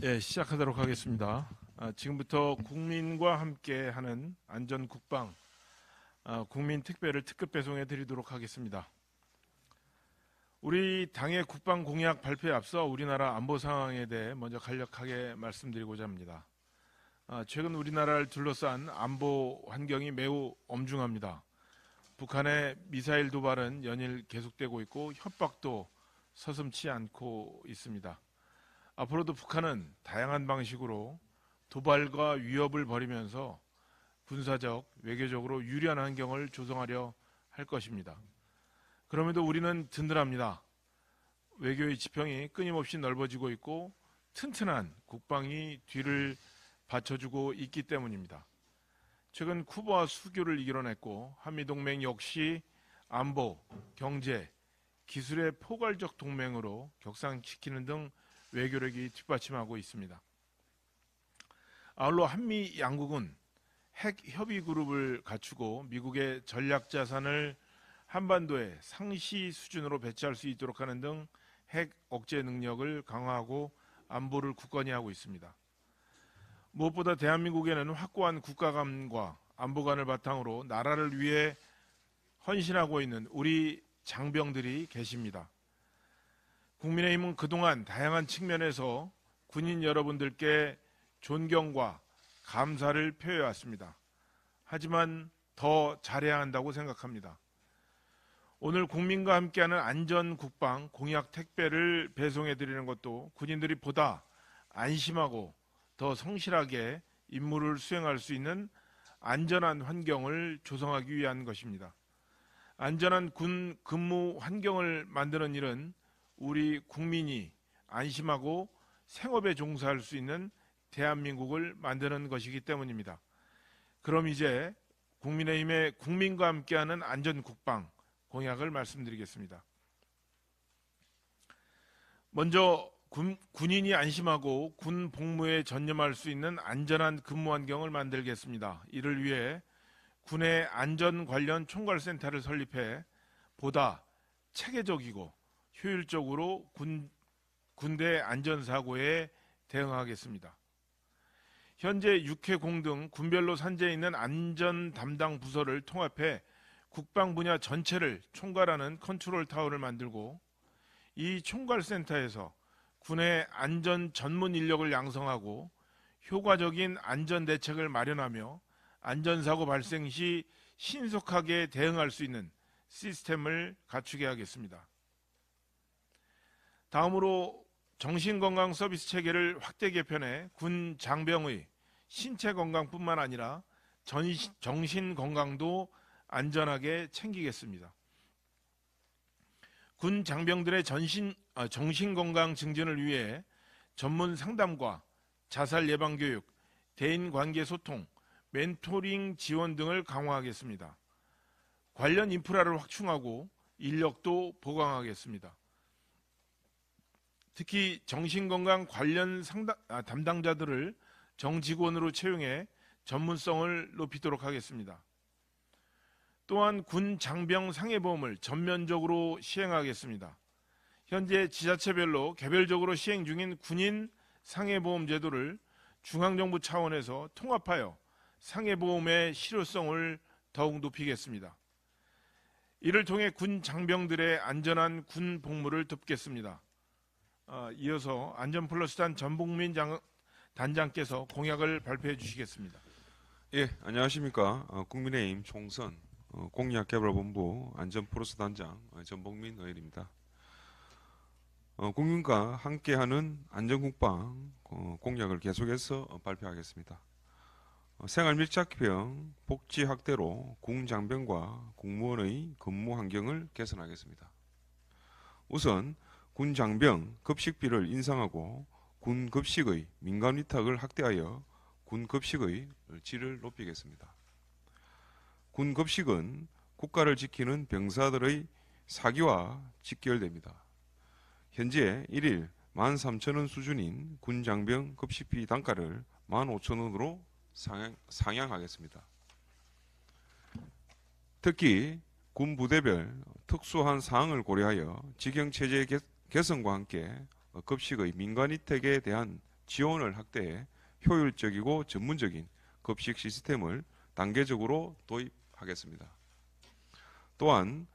시작하도록 하겠습니다. 지금부터 국민과 함께하는 안전국방 국민특별을 특급 배송해 드리도록 하겠습니다. 우리 당의 국방 공약 발표에 앞서 우리나라 안보 상황에 대해 먼저 간략하게 말씀드리고자 합니다. 최근 우리나라를 둘러싼 안보 환경이 매우 엄중합니다. 북한의 미사일 도발은 연일 계속되고 있고 협박도 서슴지 않고 있습니다. 앞으로도 북한은 다양한 방식으로 도발과 위협을 벌이면서 군사적, 외교적으로 유리한 환경을 조성하려 할 것입니다. 그럼에도 우리는 든든합니다. 외교의 지평이 끊임없이 넓어지고 있고 튼튼한 국방이 뒤를 받쳐주고 있기 때문입니다. 최근 쿠바와 수교를 이끌어냈고 한미동맹 역시 안보, 경제, 기술의 포괄적 동맹으로 격상시키는 등 외교력이 뒷받침하고 있습니다. 아울러 한미 양국은 핵 협의 그룹을 갖추고 미국의 전략 자산을 한반도의 상시 수준으로 배치할 수 있도록 하는 등 핵 억제 능력을 강화하고 안보를 굳건히 하고 있습니다. 무엇보다 대한민국에는 확고한 국가감과 안보관을 바탕으로 나라를 위해 헌신하고 있는 우리 장병들이 계십니다. 국민의힘은 그동안 다양한 측면에서 군인 여러분들께 존경과 감사를 표해왔습니다. 하지만 더 잘해야 한다고 생각합니다. 오늘 국민과 함께하는 안전국방 공약 택배를 배송해드리는 것도 군인들이 보다 안심하고 더 성실하게 임무를 수행할 수 있는 안전한 환경을 조성하기 위한 것입니다. 안전한 군 근무 환경을 만드는 일은 우리 국민이 안심하고 생업에 종사할 수 있는 대한민국을 만드는 것이기 때문입니다. 그럼 이제 국민의힘의 국민과 함께하는 안전국방 공약을 말씀드리겠습니다. 먼저 군인이 안심하고 군 복무에 전념할 수 있는 안전한 근무 환경을 만들겠습니다. 이를 위해 군의 안전 관련 총괄센터를 설립해 보다 체계적이고 효율적으로 군대 안전사고에 대응하겠습니다. 현재 육해공 등 군별로 산재해 있는 안전 담당 부서를 통합해 국방 분야 전체를 총괄하는 컨트롤 타워를 만들고 이 총괄센터에서 군의 안전 전문 인력을 양성하고 효과적인 안전 대책을 마련하며 안전사고 발생 시 신속하게 대응할 수 있는 시스템을 갖추게 하겠습니다. 다음으로 정신건강 서비스 체계를 확대 개편해 군 장병의 신체 건강뿐만 아니라 정신건강도 안전하게 챙기겠습니다. 군 장병들의 정신건강 증진을 위해 전문 상담과 자살 예방 교육, 대인관계 소통, 멘토링 지원 등을 강화하겠습니다. 관련 인프라를 확충하고 인력도 보강하겠습니다. 특히 정신건강 관련 담당자들을 정직원으로 채용해 전문성을 높이도록 하겠습니다. 또한 군 장병 상해보험을 전면적으로 시행하겠습니다. 현재 지자체별로 개별적으로 시행 중인 군인 상해보험 제도를 중앙정부 차원에서 통합하여 상해보험의 실효성을 더욱 높이겠습니다. 이를 통해 군 장병들의 안전한 군 복무를 돕겠습니다. 이어서 안전플러스단 전복민 단장께서 공약을 발표해 주시겠습니다. 예, 안녕하십니까. 국민의힘 총선 공약개발본부 안전플러스단장 전복민 의원입니다. 국민과 함께하는 안전국방 공약을 계속해서 발표하겠습니다. 생활밀착형 복지 확대로 군장병과 공무원의 근무 환경을 개선하겠습니다. 우선 군장병 급식비를 인상하고 군급식의 민간 위탁을 확대하여 군급식의 질을 높이겠습니다. 군급식은 국가를 지키는 병사들의 사기와 직결됩니다. 현재 1일 13,000원 수준인 군장병 급식비 단가를 15,000원으로 상향하겠습니다. 특히 군부대별 특수한 사항을 고려하여 직영체제 개선과 함께 급식의 민간위택에 대한 지원을 확대해 효율적이고 전문적인 급식 시스템을 단계적으로 도입하겠습니다. 또한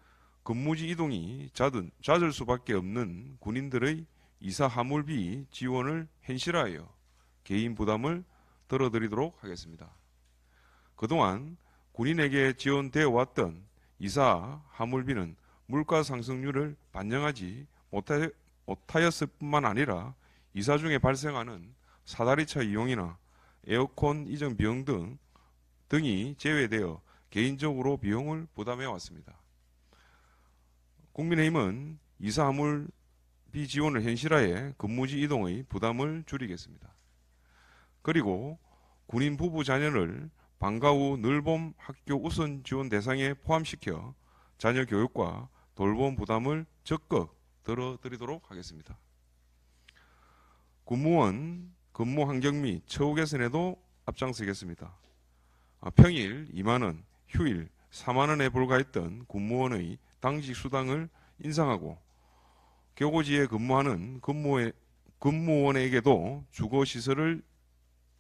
근무지 이동이 잦을 수밖에 없는 군인들의 이사 하물비 지원을 현실화하여 개인 부담을 덜어드리도록 하겠습니다. 그동안 군인에게 지원되어 왔던 이사 하물비는 물가 상승률을 반영하지 못하였을 뿐만 아니라 이사 중에 발생하는 사다리차 이용이나 에어컨 이전 비용 등이 제외되어 개인적으로 비용을 부담해 왔습니다. 국민의힘은 이사 하물비 지원을 현실화해 근무지 이동의 부담을 줄이겠습니다. 그리고 군인 부부 자녀를 방과 후 늘봄 학교 우선 지원 대상에 포함시켜 자녀 교육과 돌봄 부담을 적극 덜어드리도록 하겠습니다. 군무원 근무 환경 및 처우 개선에도 앞장서겠습니다. 평일 2만 원, 휴일 4만 원에 불과했던 군무원의 당직 수당을 인상하고 교고지에 근무하는 근무원에게도 주거시설을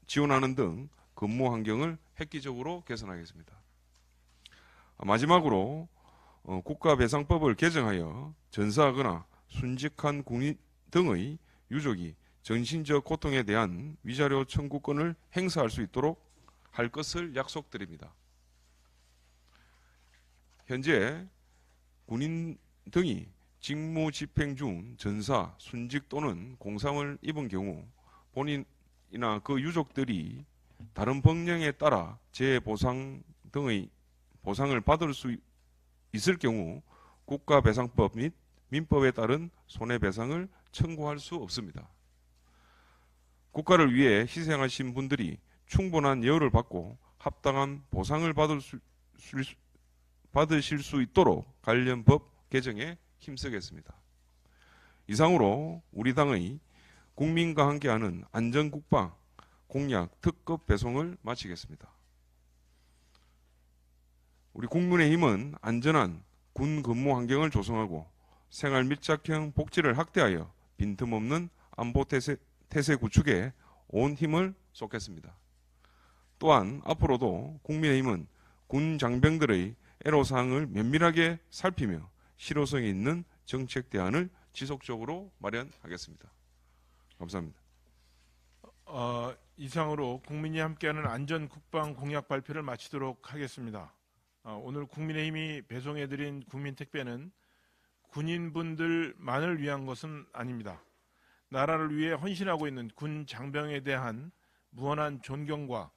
지원하는 등 근무 환경을 획기적으로 개선하겠습니다. 마지막으로 국가배상법을 개정하여 전사하거나 순직한 군인 등의 유족이 정신적 고통에 대한 위자료 청구권을 행사할 수 있도록 할 것을 약속드립니다. 현재 군인 등이 직무 집행 중 전사, 순직 또는 공상을 입은 경우 본인이나 그 유족들이 다른 법령에 따라 재보상 등의 보상을 받을 수 있을 경우 국가배상법 및 민법에 따른 손해배상을 청구할 수 없습니다. 국가를 위해 희생하신 분들이 충분한 예우를 받고 합당한 보상을 받으실 수 있도록 관련 법 개정에 힘쓰겠습니다. 이상으로 우리 당의 국민과 함께하는 안전국방 공약 특급 배송을 마치겠습니다. 우리 국민의힘은 안전한 군 근무 환경을 조성하고 생활 밀착형 복지를 확대하여 빈틈없는 안보 태세 구축에 온 힘을 쏟겠습니다. 또한 앞으로도 국민의힘은 군 장병들의 애로사항을 면밀하게 살피며 실효성이 있는 정책 대안을 지속적으로 마련하겠습니다. 감사합니다. 이상으로 국민이 함께하는 안전국방 공약 발표를 마치도록 하겠습니다. 오늘 국민의힘이 배송해드린 국민택배는 군인분들만을 위한 것은 아닙니다. 나라를 위해 헌신하고 있는 군 장병에 대한 무한한 존경과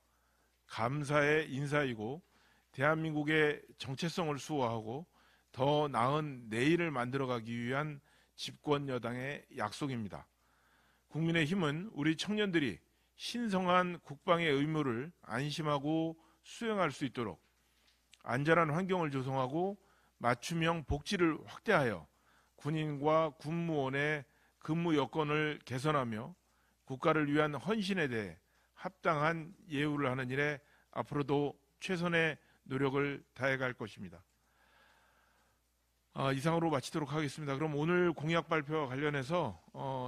감사의 인사이고 대한민국의 정체성을 수호하고 더 나은 내일을 만들어가기 위한 집권 여당의 약속입니다. 국민의힘은 우리 청년들이 신성한 국방의 의무를 안심하고 수행할 수 있도록 안전한 환경을 조성하고 맞춤형 복지를 확대하여 군인과 군무원의 근무 여건을 개선하며 국가를 위한 헌신에 대해 합당한 예우를 하는 일에 앞으로도 최선의 노력을 다해갈 것입니다. 이상으로 마치도록 하겠습니다. 그럼 오늘 공약 발표와 관련해서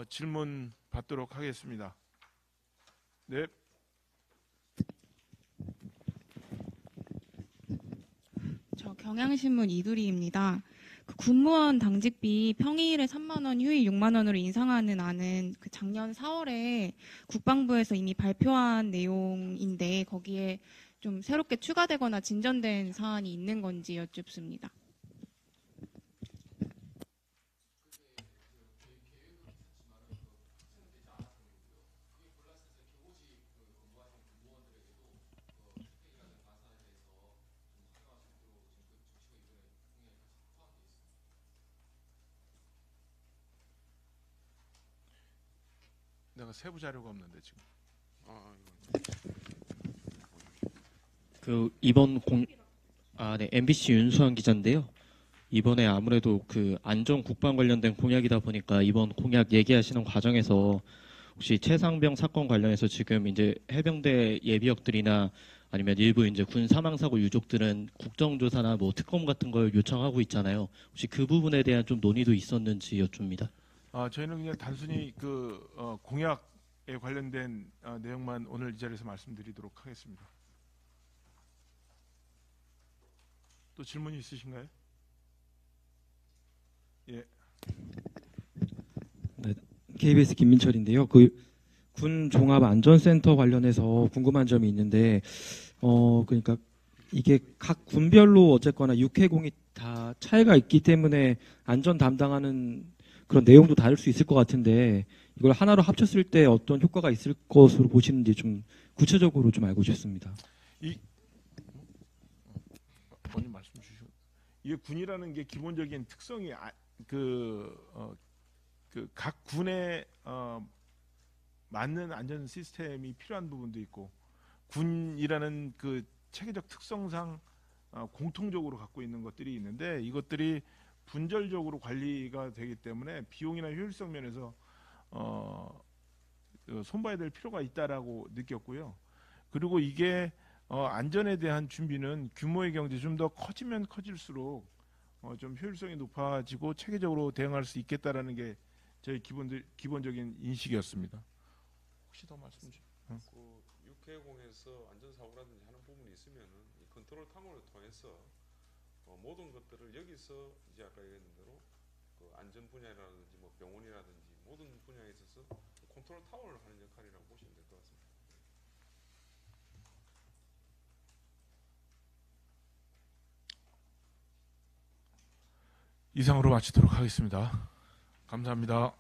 질문 받도록 하겠습니다. 네. 저 경향신문 이두리입니다. 그 군무원 당직비 평일에 3만 원, 휴일 6만 원으로 인상하는 안은 그 작년 4월에 국방부에서 이미 발표한 내용인데 거기에 좀 새롭게 추가되거나 진전된 사안이 있는 건지 여쭙습니다. 내가 세부 자료가 없는데 지금. 네, MBC 윤수환 기자인데요. 이번에 아무래도 그 안전 국방 관련된 공약이다 보니까 이번 공약 얘기하시는 과정에서 혹시 최상병 사건 관련해서 지금 이제 해병대 예비역들이나 아니면 일부 이제 군 사망 사고 유족들은 국정조사나 뭐 특검 같은 걸 요청하고 있잖아요. 혹시 그 부분에 대한 좀 논의도 있었는지 여쭙니다. 저희는 그냥 단순히 공약 관련된 내용만 오늘 이 자리에서 말씀드리도록 하겠습니다. 또 질문이 있으신가요? 예. KBS 김민철인데요. 그 군 종합 안전센터 관련해서 궁금한 점이 있는데, 그러니까 이게 각 군별로 어쨌거나 육해공이 다 차이가 있기 때문에 안전 담당하는 그런 내용도 다를 수 있을 것 같은데, 이걸 하나로 합쳤을 때 어떤 효과가 있을 것으로 보시는지 좀 구체적으로 좀 알고 싶습니다. 먼저 말씀 주시고, 이게 군이라는 게 기본적인 특성이 각 군에 맞는 안전 시스템이 필요한 부분도 있고, 군이라는 그 체계적 특성상 공통적으로 갖고 있는 것들이 있는데, 이것들이 분절적으로 관리가 되기 때문에 비용이나 효율성 면에서 손봐야 될 필요가 있다라고 느꼈고요. 그리고 이게 안전에 대한 준비는 규모의 경제 좀 더 커지면 커질수록 좀 효율성이 높아지고 체계적으로 대응할 수 있겠다라는 게 저희 기본적인 인식이었습니다. 혹시 더 말씀 주세요. 그 육해공에서 안전사고라든지 하는 부분이 있으면은 이 컨트롤 타워를 통해서 모든 것들을 여기서 이제 아까 얘기했던 대로 그 안전 분야라든지 뭐 병원이라든지 모든 분야에 있어서 컨트롤 타워를 하는 역할이라고 보시면 될 것 같습니다. 이상으로 마치도록 하겠습니다. 감사합니다.